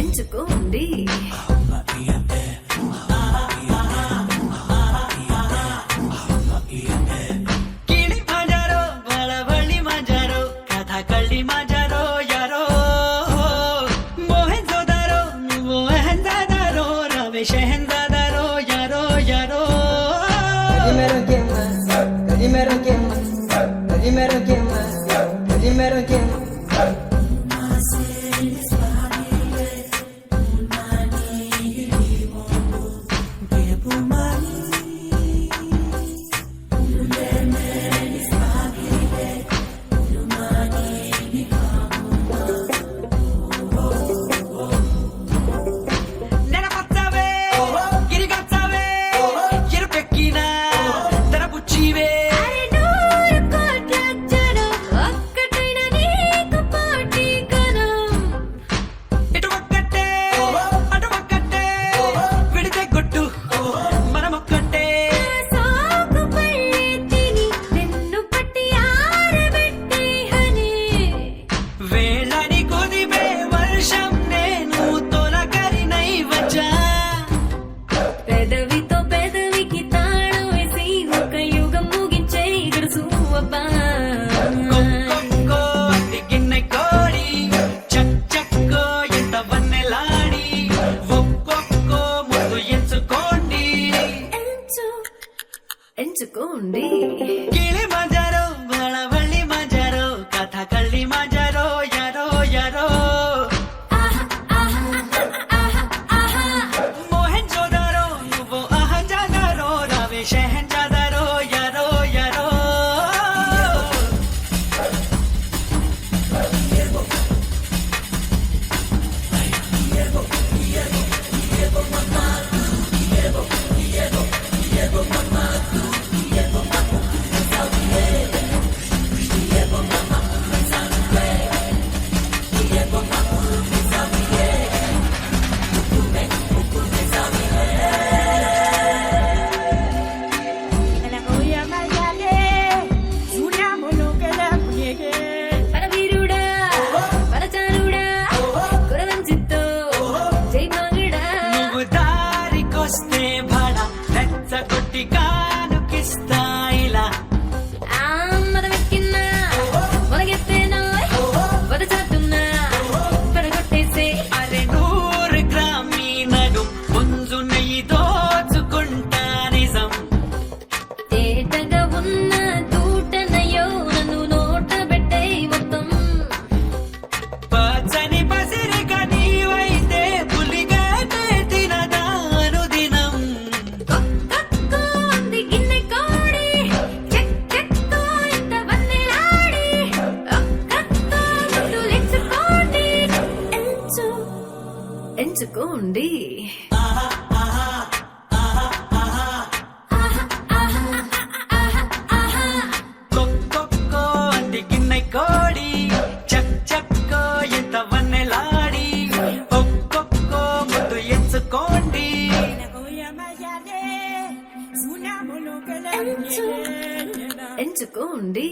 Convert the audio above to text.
ఎంచుకోండి. కిళి మజారో బళబళి మజారో కథకళి మజారో యారో మోహన్ జోదారో నువ్వు అహన్ దాదారో రవి షహన్ దాదారో యారో యారో Primero que más, primero que más, primero que más, primero que más. ఎంచుకోండి. కిళి మజారో బళబళి మజారో కథకళి మజారో యారో యారో మోహన్ జోదారో నువ్వు అహన్ జాదారో రవి షహన్ జాదారో యారో యారో ఎంచుకోండి. కొక్కో అంది గిన్నె కోడి చేసుకోండి ఎంచుకోండి